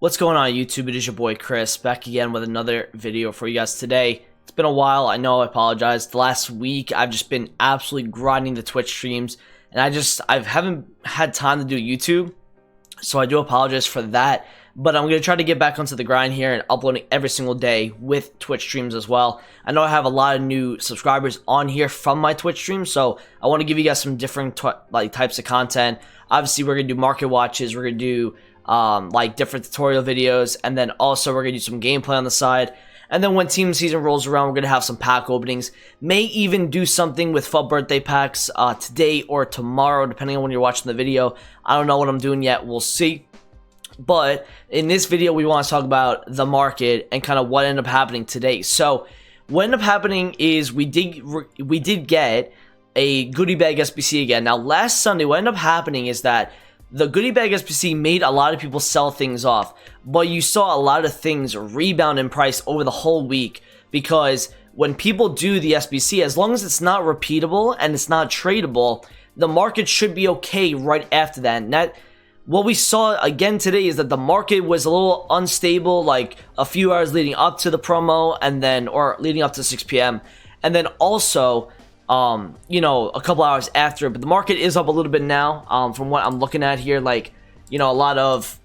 What's going on YouTube? It is your boy Chris back again with another video for you guys today. It's been a while, I know, I apologize. The last week I've just been absolutely grinding the Twitch streams and I haven't had time to do YouTube, so I do apologize for that. But I'm going to try to get back onto the grind here and uploading every single day with Twitch streams as well. I know I have a lot of new subscribers on here from my Twitch stream, so I want to give you guys some different types of content. Obviously, we're going to do market watches, we're going to do different tutorial videos, and then also we're gonna do some gameplay on the side. And then when team season rolls around, we're gonna have some pack openings, may even do something with FUT birthday packs today or tomorrow, depending on when you're watching the video. I don't know what I'm doing yet, we'll see. But in this video, we want to talk about the market and kind of what ended up happening today. So what ended up happening is we did get a goodie bag SBC again. Now last Sunday, what ended up happening is that the goodie bag SBC made a lot of people sell things off, but you saw a lot of things rebound in price over the whole week, because when people do the SBC, as long as it's not repeatable and it's not tradable, the market should be okay right after that. And what we saw again today is that the market was a little unstable, like a few hours leading up to the promo or leading up to 6 p.m. And then also a couple hours after, but the market is up a little bit now, from what I'm looking at here. A lot of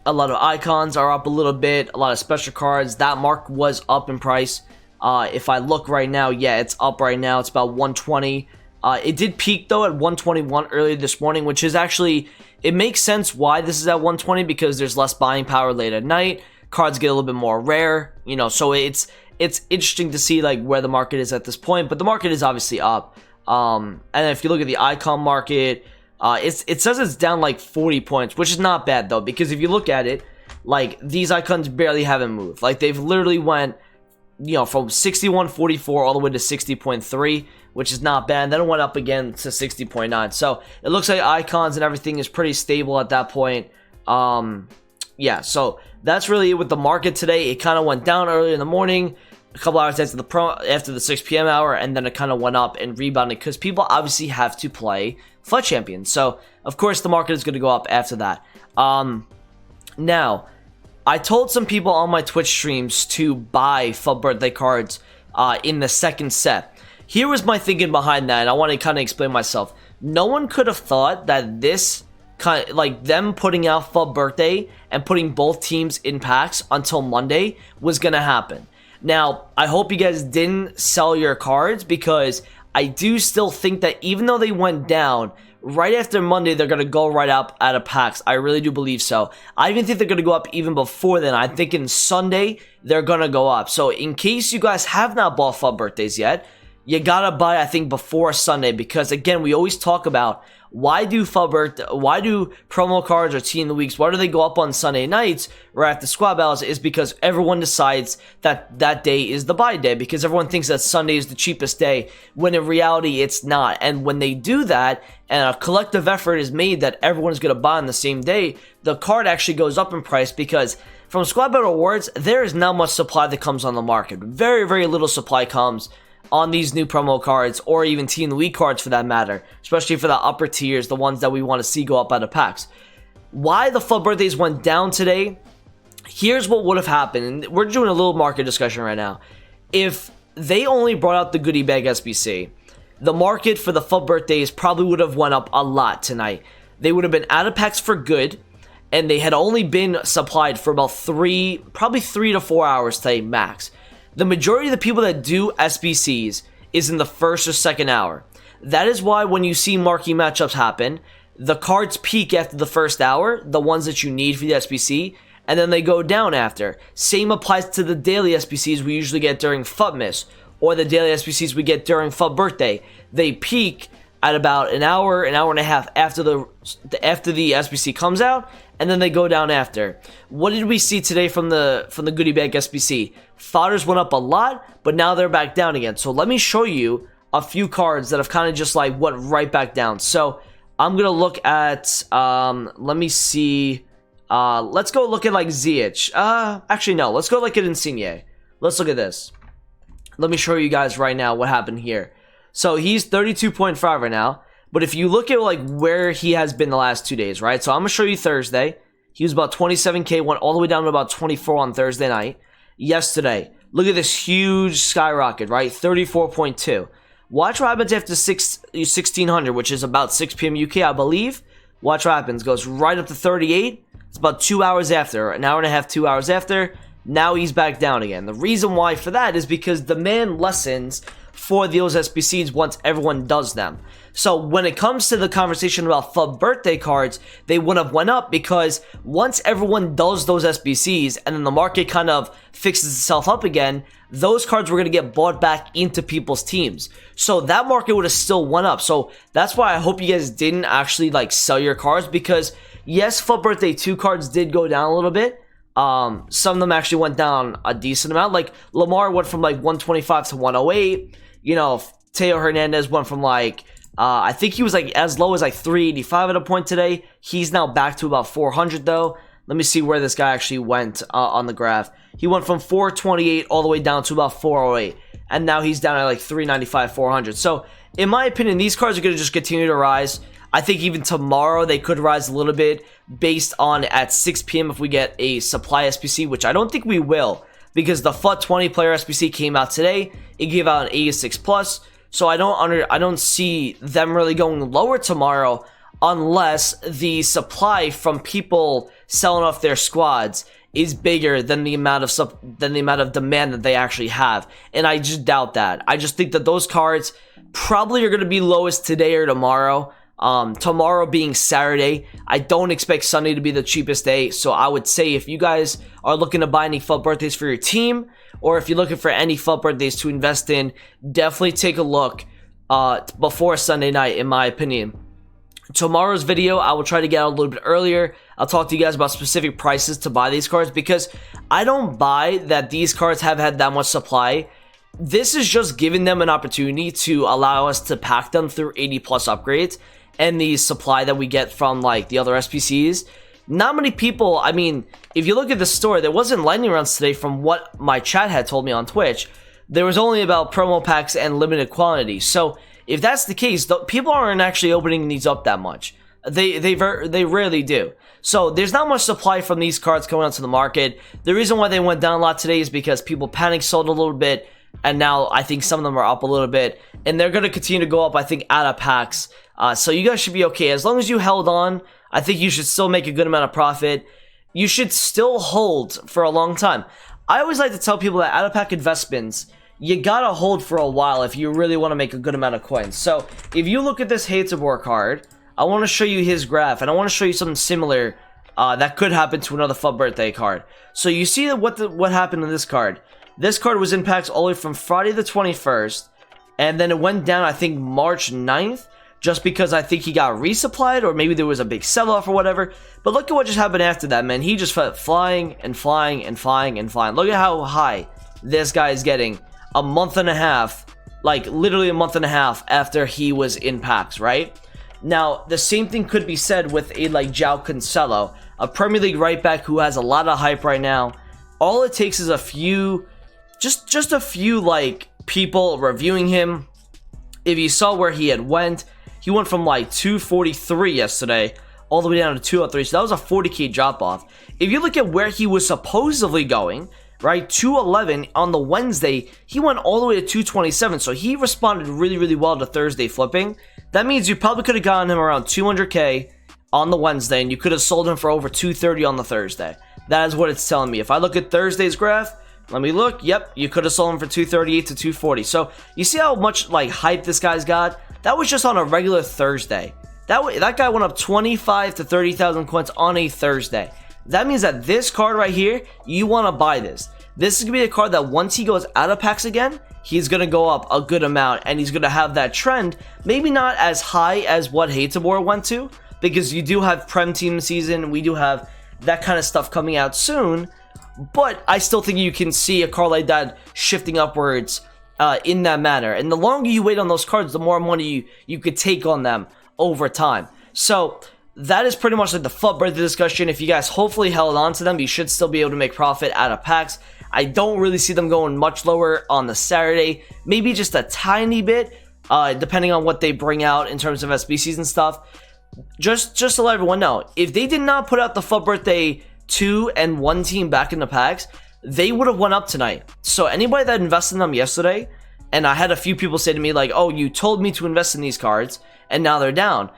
icons are up a little bit, a lot of special cards. That mark was up in price. If I look right now, yeah, it's up right now. It's about 120. It did peak though at 121 earlier this morning, which is actually, it makes sense why this is at 120, because there's less buying power late at night. Cards get a little bit more rare, so it's interesting to see where the market is at this point, but the market is obviously up. And if you look at the icon market, it says it's down like 40 points, which is not bad though, because if you look at it, these icons barely haven't moved. They've literally went, from 61.44 all the way to 60.3, which is not bad. Then it went up again to 60.9. So it looks like icons and everything is pretty stable at that point. Yeah, so that's really it with the market today. It kind of went down early in the morning, a couple hours after the 6 p.m. hour, and then it kind of went up and rebounded because people obviously have to play FUT Champions. So, of course, the market is going to go up after that. Now, I told some people on my Twitch streams to buy FUT birthday cards in the second set. Here was my thinking behind that, and I want to kind of explain myself. No one could have thought that this them putting out FUT birthday and putting both teams in packs until Monday was going to happen. Now, I hope you guys didn't sell your cards, because I do still think that even though they went down, right after Monday, they're going to go right up out of packs. I really do believe so. I even think they're going to go up even before then. I'm thinking Sunday, they're going to go up. So in case you guys have not bought FUT birthdays yet, you got to buy, I think, before Sunday, because again, we always talk about why do promo cards or Team of the Weeks, why do they go up on Sunday nights right after squad battles? Is because everyone decides that that day is the buy day, because everyone thinks that Sunday is the cheapest day, when in reality it's not. And when they do that and a collective effort is made that everyone is going to buy on the same day, the card actually goes up in price, because from squad battle awards, there is not much supply that comes on the market. Very, very little supply comes on these new promo cards, or even Team of the Week cards for that matter, especially for the upper tiers, the ones that we want to see go up out of packs. Why the FUT birthdays went down today? Here's what would have happened, and we're doing a little market discussion right now. If they only brought out the goodie bag SBC, the market for the FUT birthdays probably would have went up a lot tonight. They would have been out of packs for good, and they had only been supplied for about probably 3 to 4 hours today max. The majority of the people that do SBCs is in the first or second hour. That is why when you see marquee matchups happen, the cards peak after the first hour, the ones that you need for the SBC, and then they go down after. Same applies to the daily SBCs we usually get during FUTmas, or the daily SBCs we get during FUT birthday. They peak at about an hour and a half after the SBC comes out, and then they go down after. What did we see today from the goodie bag SBC? Fodders went up a lot, but now they're back down again. So let me show you a few cards that have kind of just went right back down. So I'm gonna look at let me see. Let's go look at Ziyech. Actually no, let's go look at Insigne. Let's look at this. Let me show you guys right now what happened here. So he's 32.5 right now. But if you look at where he has been the last 2 days, right? So I'm gonna show you Thursday. He was about 27K, went all the way down to about 24 on Thursday night. Yesterday, look at this huge skyrocket, right? 34.2. Watch what happens after 1600, which is about 6 p.m. UK, I believe. Watch what happens. Goes right up to 38. It's about 2 hours after, an hour and a half, 2 hours after. Now he's back down again. The reason why for that is because demand lessens for those SBCs once everyone does them. So when it comes to the conversation about FUB birthday cards, they would have went up because once everyone does those SBCs and then the market kind of fixes itself up again, those cards were going to get bought back into people's teams. So that market would have still went up. So that's why I hope you guys didn't actually like sell your cards, because yes, FUB birthday 2 cards did go down a little bit. Some of them actually went down a decent amount. Like Lamar went from like 125 to 108. You know, Teo Hernandez went from like, I think he was like as low as like 385 at a point today. He's now back to about 400 though. Let me see where this guy actually went on the graph. He went from 428 all the way down to about 408. And now he's down at like 395, 400. So in my opinion, these cards are going to just continue to rise. I think even tomorrow they could rise a little bit based on at 6 p.m. if we get a supply SBC, which I don't think we will, because the FUT 20 player SBC came out today. It gave out an 86 plus, so I don't see them really going lower tomorrow unless the supply from people selling off their squads is bigger than the amount of demand that they actually have, and I just doubt that. I just think that those cards probably are going to be lowest today or tomorrow. Tomorrow being Saturday, I don't expect Sunday to be the cheapest day. So I would say if you guys are looking to buy any FUT birthdays for your team, or if you're looking for any FUT birthdays to invest in, definitely take a look before Sunday night, in my opinion. Tomorrow's video, I will try to get out a little bit earlier. I'll talk to you guys about specific prices to buy these cards, because I don't buy that these cards have had that much supply. This is just giving them an opportunity to allow us to pack them through 80 plus upgrades. And the supply that we get from like the other SPCs, not many people, I mean, if you look at the store, there wasn't lightning rounds today from what my chat had told me on Twitch. There was only about promo packs and limited quantity. So if that's the case, people aren't actually opening these up that much. They rarely do. So there's not much supply from these cards coming onto the market. The reason why they went down a lot today is because people panic sold a little bit, and now I think some of them are up a little bit, and they're going to continue to go up, I think, out of packs. So you guys should be okay. As long as you held on, I think you should still make a good amount of profit. You should still hold for a long time. I always like to tell people that out-of-pack investments, you gotta hold for a while if you really want to make a good amount of coins. So if you look at this Haterbor card, I want to show you his graph, and I want to show you something similar that could happen to another FUT birthday card. So you see what happened to this card. This card was in packs all the way from Friday the 21st, and then it went down, I think, March 9th. Just because I think he got resupplied, or maybe there was a big sell-off or whatever. But look at what just happened after that, man. He just went flying and flying and flying and flying. Look at how high this guy is getting a month and a half, like literally a month and a half after he was in packs, right? Now, the same thing could be said with a like João Cancelo, a Premier League right back who has a lot of hype right now. All it takes is a few, just a few like people reviewing him. If you saw where he had went, he went from like 243 yesterday all the way down to 203. So that was a 40k drop off. If you look at where he was supposedly going, right, 211 on the Wednesday, he went all the way to 227. So he responded really, really well to Thursday flipping. That means you probably could have gotten him around 200k on the Wednesday, and you could have sold him for over 230 on the Thursday. That is what it's telling me. If I look at Thursday's graph, let me look. Yep, you could have sold him for 238 to 240. So you see how much like hype this guy's got? That was just on a regular Thursday. That guy went up 25 to 30,000 coins on a Thursday. That means that this card right here, you want to buy this. This is going to be a card that once he goes out of packs again, he's going to go up a good amount, and he's going to have that trend. Maybe not as high as what Haterbor went to, because you do have Prem Team season. We do have that kind of stuff coming out soon. But I still think you can see a card like that shifting upwards in that manner. And the longer you wait on those cards, the more money you could take on them over time. So that is pretty much like the FUT birthday discussion. If you guys hopefully held on to them, you should still be able to make profit out of packs. I don't really see them going much lower on the Saturday. Maybe just a tiny bit, depending on what they bring out in terms of SBCs and stuff. just to let everyone know, if they did not put out the FUT Birthday 2 and 1 team back in the packs, they would have went up tonight. So anybody that invested in them yesterday, and I had a few people say to me like, oh, you told me to invest in these cards, and now they're down.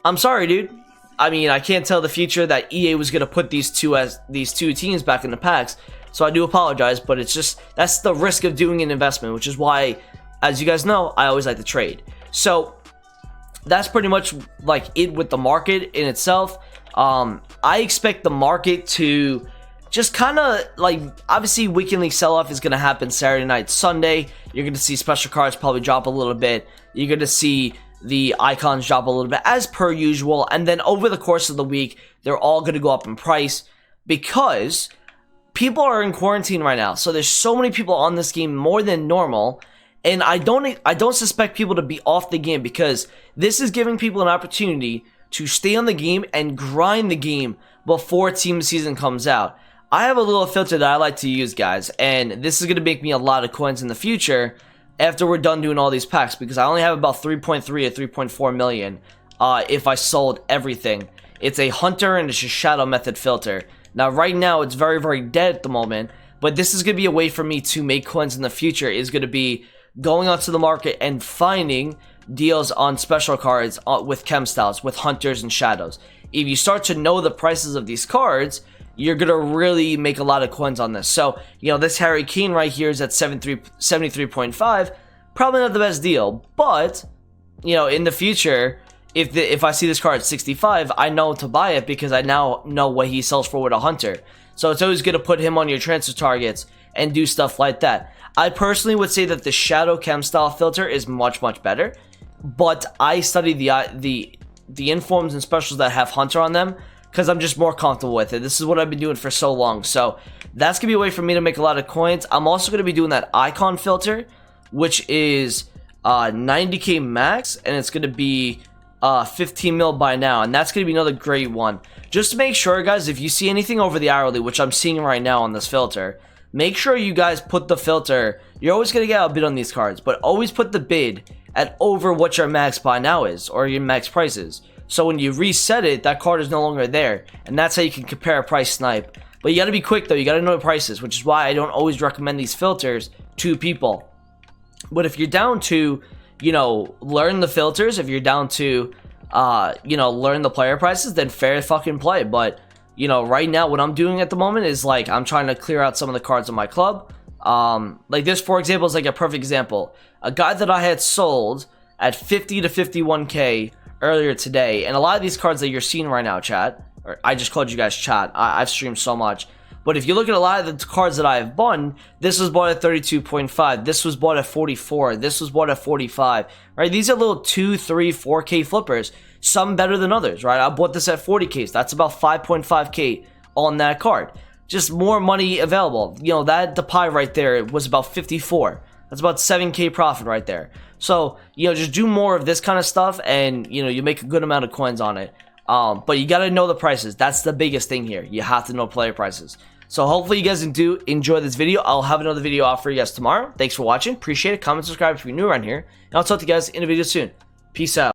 I'm sorry, dude. I mean, I can't tell the future that EA was going to put these two teams back in the packs, so I do apologize, but it's just, that's the risk of doing an investment, which is why, as you guys know, I always like to trade. So that's pretty much like it with the market in itself. I expect the market to just kind of like, obviously weekly sell-off is going to happen Saturday night, Sunday. You're going to see special cards probably drop a little bit. You're going to see the icons drop a little bit as per usual, and then over the course of the week they're all going to go up in price because people are in quarantine right now. So there's so many people on this game more than normal, and I don't suspect people to be off the game because this is giving people an opportunity to stay on the game and grind the game before team season comes out. I have a little filter that I like to use, guys, and this is going to make me a lot of coins in the future after we're done doing all these packs, because I only have about 3.3 or 3.4 million if I sold everything. It's a hunter and it's a shadow method filter. Now right now it's very, very dead at the moment, but this is going to be a way for me to make coins in the future. Is going to be going onto the market and finding deals on special cards with chem styles, with hunters and shadows. If you start to know the prices of these cards, you're going to really make a lot of coins on this. So, you know, this Harry Kane right here is at 73.5. Probably not the best deal. But, you know, in the future, if I see this card at 65, I know to buy it because I now know what he sells for with a hunter. So it's always good to put him on your transfer targets and do stuff like that. I personally would say that the Shadow Chem style filter is much, much better. But I study the informs and specials that have hunter on them, because I'm just more comfortable with it. This is what I've been doing for so long. So that's going to be a way for me to make a lot of coins. I'm also going to be doing that icon filter, which is 90k max, and it's going to be 15 mil by now. And that's going to be another great one. Just to make sure, guys, if you see anything over the hourly, which I'm seeing right now on this filter, make sure you guys put the filter. You're always going to get outbid on these cards, but always put the bid at over what your max buy now is, or your max price is. So when you reset it, that card is no longer there. And that's how you can compare a price snipe. But you got to be quick though. You got to know the prices, which is why I don't always recommend these filters to people. But if you're down to, you know, learn the filters, if you're down to, you know, learn the player prices, then fair fucking play. But, you know, right now what I'm doing at the moment is like, I'm trying to clear out some of the cards in my club. Like this, for example, is like a perfect example. A guy that I had sold at 50 to 51k earlier today, and a lot of these cards that you're seeing right now, chat, or I just called you guys chat, I've streamed so much, but if you look at a lot of the cards that I have bought, this was bought at 32.5, this was bought at 44, this was bought at 45, right? These are little 2, 3, 4k flippers, some better than others, right? I bought this at 40k, so that's about 5.5k on that card. Just more money available. You know, that Depay right there was about 54. That's about 7k profit right there. So, you know, just do more of this kind of stuff and, you know, you make a good amount of coins on it. But you got to know the prices. That's the biggest thing here. You have to know player prices. So hopefully you guys do enjoy this video. I'll have another video out for you guys tomorrow. Thanks for watching. Appreciate it. Comment, subscribe if you're new around here. And I'll talk to you guys in a video soon. Peace out.